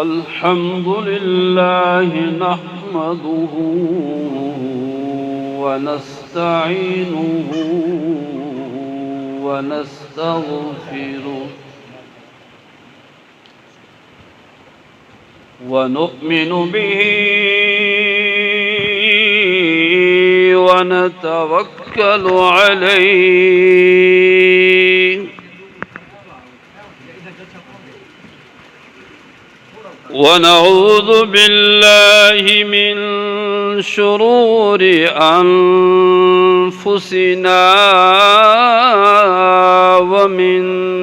الحمد لله نحمده ونستعينه ونستغفره ونؤمن به ونتوكل عليه ونعوذ بالله من شرور أنفسنا ومن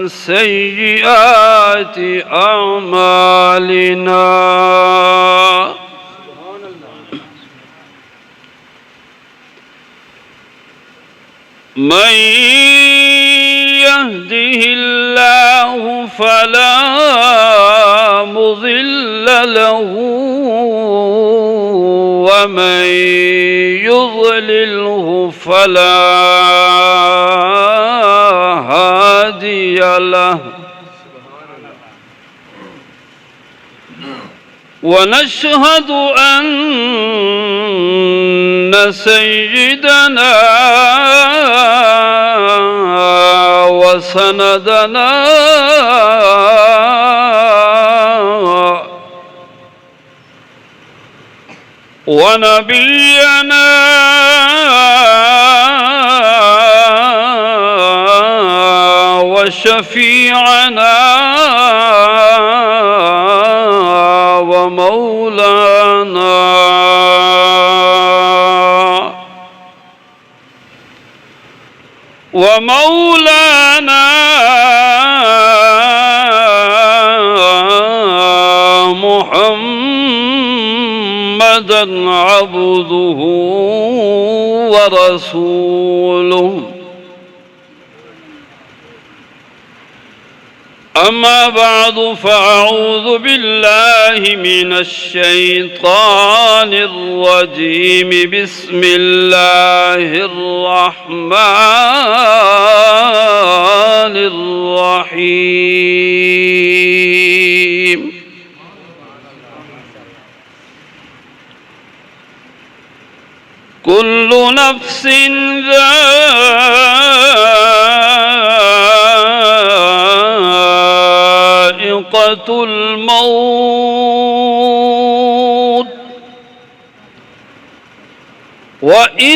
سيئات أعمالنا من يهده الله فلا مضل له ومن يضلله فلا هادي له ونشهد أن سيدنا وسندنا ونبينا وشفيعنا ومولانا محمدا عبده ورسوله. أما بعد فأعوذ بالله من الشيطان الرجيم. بسم الله الرحمن الرحيم. كل نفس ذائقة الموت وإنما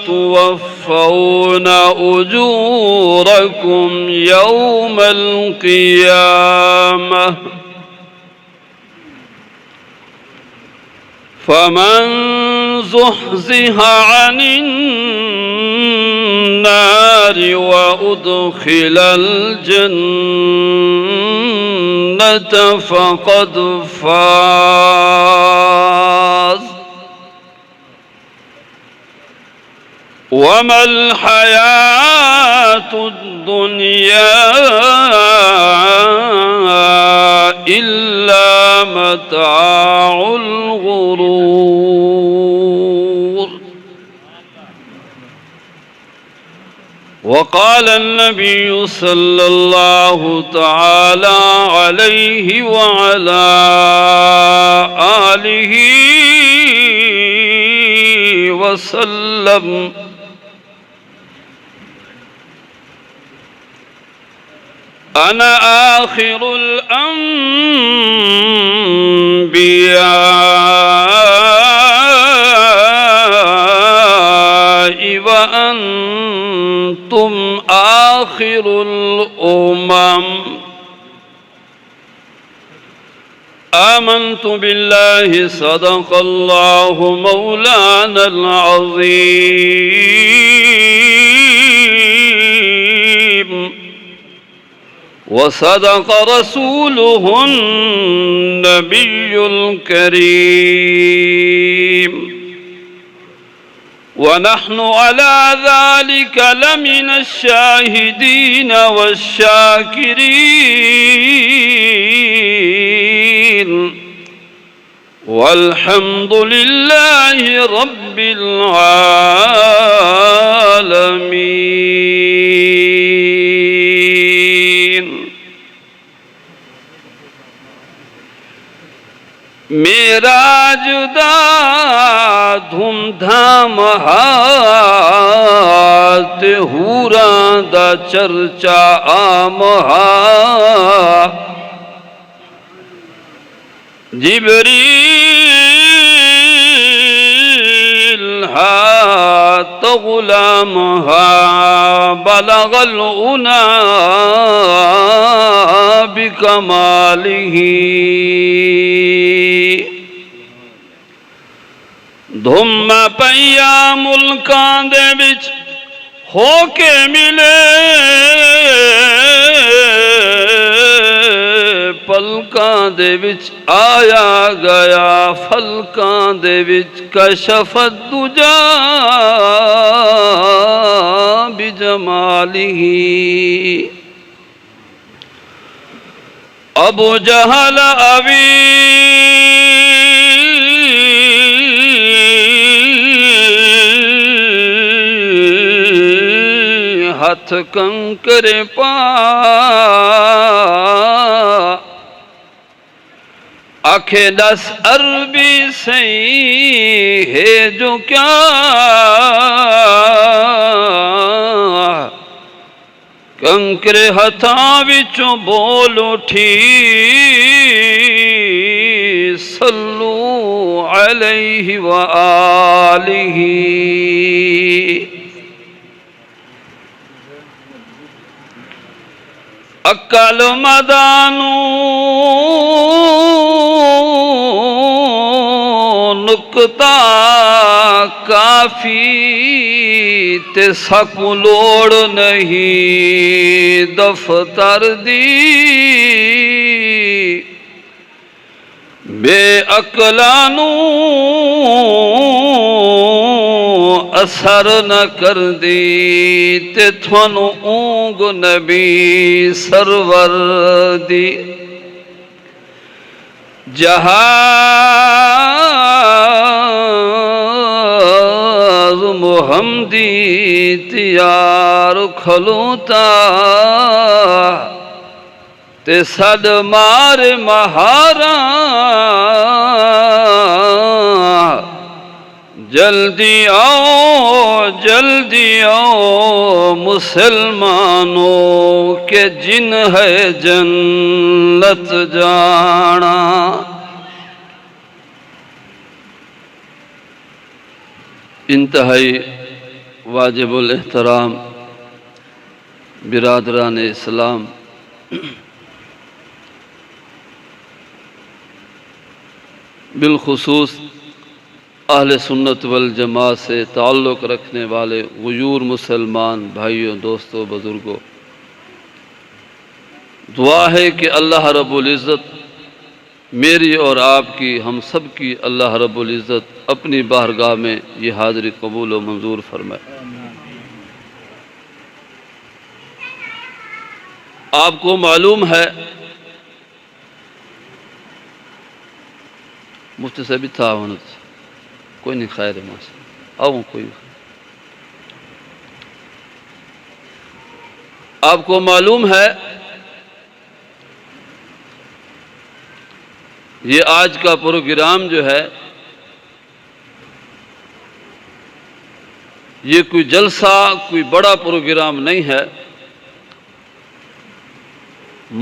توفون أجوركم يوم القيامة فمن زحزح عن النار وأدخل الجنة فقد فاز. وما الحياة الدنيا إلا متاع الغرور. وقال النبي صلى الله تعالى عليه وعلى آله وسلم: أنا آخر الأنبياء وأنتم آخر الأمم. آمنت بالله صدق الله مولانا العظيم وصدق رسوله النبي الكريم ونحن على ذلك لمن الشاهدين والشاكرين والحمد لله رب العالمين. جدا جدا دھوم دھام ہاتھ ہوراں دا چرچا عام جبریل ہاتھ غلام بلغ العنا بکمالہ دھم پیا ملکاں دے وچ ہو کے ملے پلکاں دے وچ آیا گیا فلکاں دے وچ کشف الدجا بجمالہ ابو جہل ابی ہاتھ کنکر پا آنکھیں 10 عربی صحیح ہے جو کیا کنکر ہتھاں وچوں بول اٹھی صلو علیہ وآلہ عقل مدانو نکتا کافی تے سکو لوڑ نہیں دفتر دی بے عقلانو اثر نہ کر دی تے تھانو اونگ نبی سرور دی جہاز محمدی تیار کھلوتا تے صد مار مہاراں جلدی آؤ مسلمانوں کے جن ہے جنت جانا انتہائی واجب الاحترام برادران اسلام بالخصوص اہل سنت والجماعت سے تعلق رکھنے والے غیور مسلمان بھائیوں دوستوں بزرگوں دعا ہے کہ اللہ رب العزت میری اور آپ کی ہم سب کی اللہ رب العزت اپنی بارگاہ میں یہ حاضری قبول و منظور فرمائے۔ آپ کو معلوم ہے مفتی صاحب تھا کوئی نہیں خیر ہے ماشاء آؤں کوئی آپ کو معلوم ہے یہ آج کا پروگرام جو ہے یہ کوئی جلسہ کوئی بڑا پروگرام نہیں ہے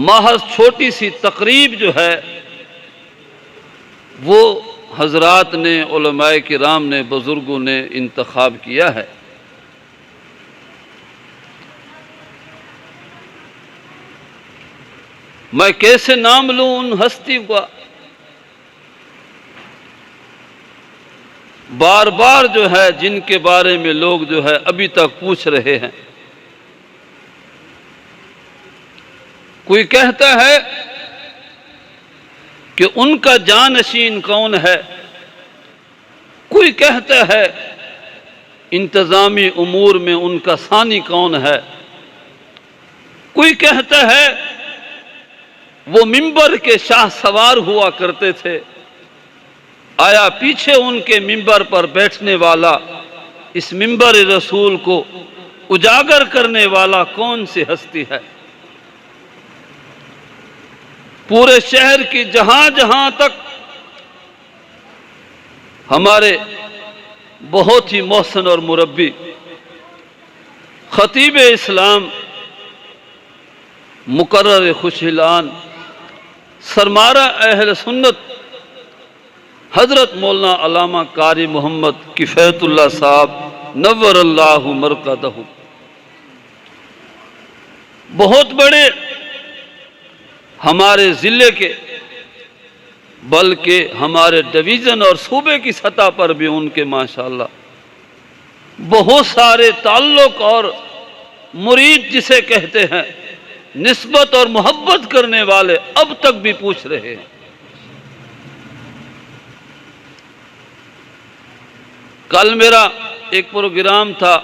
محض چھوٹی سی تقریب جو ہے وہ حضرات نے علماء کرام نے بزرگوں نے انتخاب کیا ہے۔ میں کیسے نام لوں ان ہستی کا؟ بار بار جو ہے جن کے بارے میں لوگ جو ہے ابھی تک پوچھ رہے ہیں۔ کوئی کہتا ہے کہ ان کا جانشین کون ہے، کوئی کہتا ہے انتظامی امور میں ان کا ثانی کون ہے، کوئی کہتا ہے وہ ممبر کے شاہ سوار ہوا کرتے تھے، آیا پیچھے ان کے ممبر پر بیٹھنے والا اس ممبر رسول کو اجاگر کرنے والا کون سی ہستی ہے؟ پورے شہر کی جہاں جہاں تک ہمارے بہت ہی محسن اور مربی خطیب اسلام مقرر خوش اعلان سرمارہ اہل سنت حضرت مولانا علامہ قاری محمد کفایت اللہ صاحب نور اللہ مرقدہ بہت بڑے ہمارے ضلع کے بلکہ ہمارے ڈویژن اور صوبے کی سطح پر بھی ان کے ماشاءاللہ بہت سارے تعلق اور مرید جسے کہتے ہیں نسبت اور محبت کرنے والے اب تک بھی پوچھ رہے ہیں۔ کل میرا ایک پروگرام تھا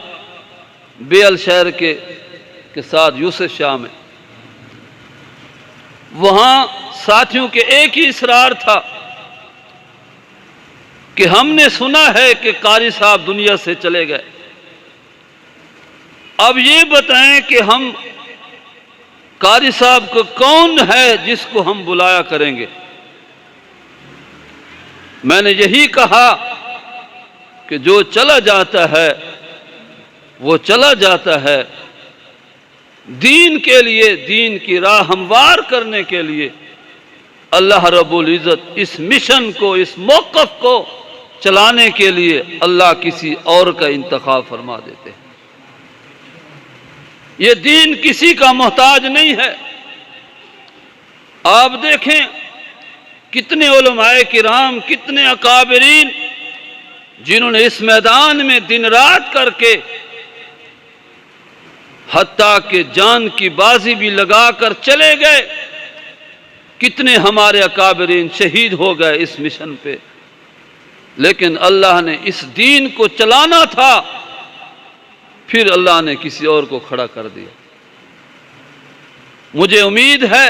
بیل شہر کے ساتھ یوسف شاہ میں، وہاں ساتھیوں کے ایک ہی اصرار تھا کہ ہم نے سنا ہے کہ قاری صاحب دنیا سے چلے گئے، اب یہ بتائیں کہ ہم قاری صاحب کو کون ہے جس کو ہم بلایا کریں گے۔ میں نے یہی کہا کہ جو چلا جاتا ہے وہ چلا جاتا ہے، دین کے لیے، دین کی راہ ہموار کرنے کے لیے اللہ رب العزت اس مشن کو، اس موقف کو چلانے کے لیے اللہ کسی اور کا انتخاب فرما دیتے ہیں۔ یہ دین کسی کا محتاج نہیں ہے۔ آپ دیکھیں کتنے علماء کرام، کتنے اکابرین جنہوں نے اس میدان میں دن رات کر کے حتیٰ کہ جان کی بازی بھی لگا کر چلے گئے، کتنے ہمارے اکابرین شہید ہو گئے اس مشن پہ، لیکن اللہ نے اس دین کو چلانا تھا، پھر اللہ نے کسی اور کو کھڑا کر دیا۔ مجھے امید ہے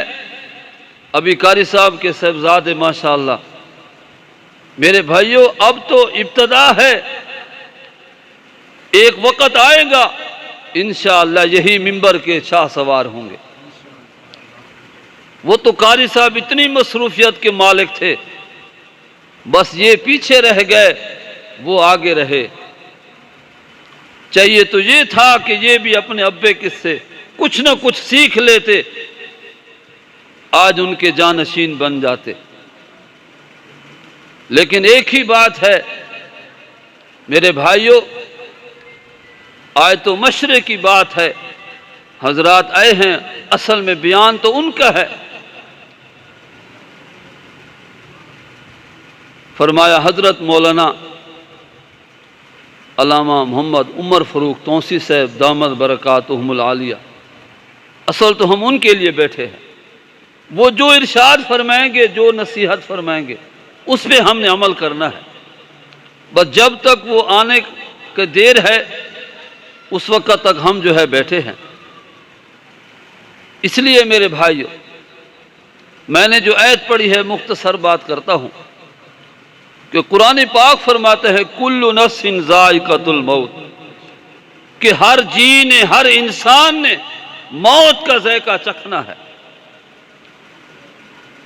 ابھی قاری صاحب کے صاحبزادے ماشاءاللہ، میرے بھائیوں اب تو ابتدا ہے، ایک وقت آئے گا انشاءاللہ یہی منبر کے شاہ سوار ہوں گے۔ وہ تو قاری صاحب اتنی مصروفیت کے مالک تھے، بس یہ پیچھے رہ گئے، وہ آگے رہے۔ چاہیے تو یہ تھا کہ یہ بھی اپنے ابے کس سے کچھ نہ کچھ سیکھ لیتے، آج ان کے جانشین بن جاتے۔ لیکن ایک ہی بات ہے میرے بھائیوں، آج تو مشرے کی بات ہے، حضرات آئے ہیں، اصل میں بیان تو ان کا ہے۔ فرمایا حضرت مولانا علامہ محمد عمر فاروق تونسی صاحب دامت برکاتہم العالیہ، اصل تو ہم ان کے لیے بیٹھے ہیں، وہ جو ارشاد فرمائیں گے، جو نصیحت فرمائیں گے اس پہ ہم نے عمل کرنا ہے، بس جب تک وہ آنے کی دیر ہے اس وقت تک ہم جو ہے بیٹھے ہیں۔ اس لیے میرے بھائیو، میں نے جو آیت پڑھی ہے مختصر بات کرتا ہوں کہ قرآن پاک فرماتا ہے کل نفس ذائقۃ الموت، کہ ہر جی نے، ہر انسان نے موت کا ذائقہ چکھنا ہے۔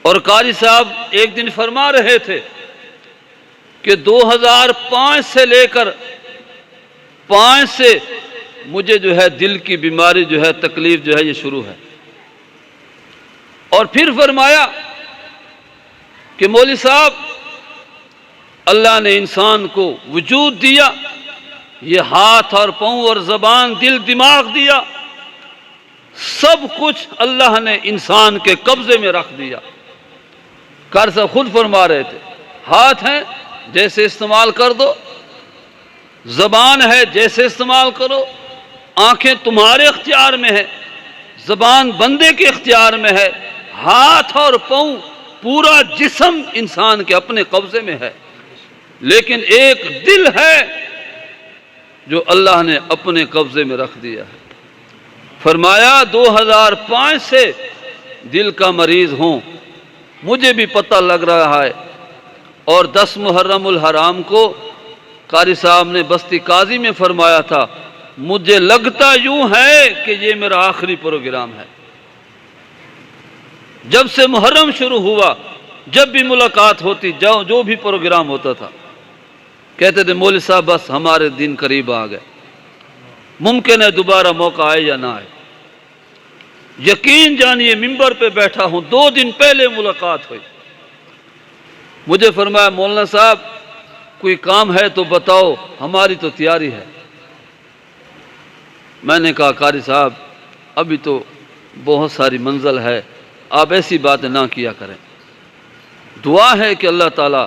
اور قاری صاحب ایک دن فرما رہے تھے کہ 2005 سے لے کر 5 سے مجھے جو ہے دل کی بیماری جو ہے، تکلیف جو ہے یہ شروع ہے۔ اور پھر فرمایا کہ مولوی صاحب اللہ نے انسان کو وجود دیا، یہ ہاتھ اور پاؤں اور زبان، دل، دماغ دیا، سب کچھ اللہ نے انسان کے قبضے میں رکھ دیا۔ قاری صاحب خود فرما رہے تھے ہاتھ ہیں جیسے استعمال کر دو، زبان ہے جیسے استعمال کرو، آنکھیں تمہارے اختیار میں ہے، زبان بندے کے اختیار میں ہے، ہاتھ اور پاؤں پورا جسم انسان کے اپنے قبضے میں ہے، لیکن ایک دل ہے جو اللہ نے اپنے قبضے میں رکھ دیا ہے۔ فرمایا 2005 سے دل کا مریض ہوں، مجھے بھی پتہ لگ رہا ہے، اور 10 محرم الحرام کو قاری صاحب نے بستی قاضی میں فرمایا تھا مجھے لگتا یوں ہے کہ یہ میرا آخری پروگرام ہے۔ جب سے محرم شروع ہوا، جب بھی ملاقات ہوتی، جو بھی پروگرام ہوتا تھا، کہتے تھے مولوی صاحب بس ہمارے دن قریب آ گئے، ممکن ہے دوبارہ موقع آئے یا نہ آئے۔ یقین جانیے ممبر پہ بیٹھا ہوں، 2 دن پہلے ملاقات ہوئی، مجھے فرمایا مولانا صاحب کوئی کام ہے تو بتاؤ، ہماری تو تیاری ہے۔ میں نے کہا قاری صاحب ابھی تو بہت ساری منزل ہے، آپ ایسی باتیں نہ کیا کریں، دعا ہے کہ اللہ تعالیٰ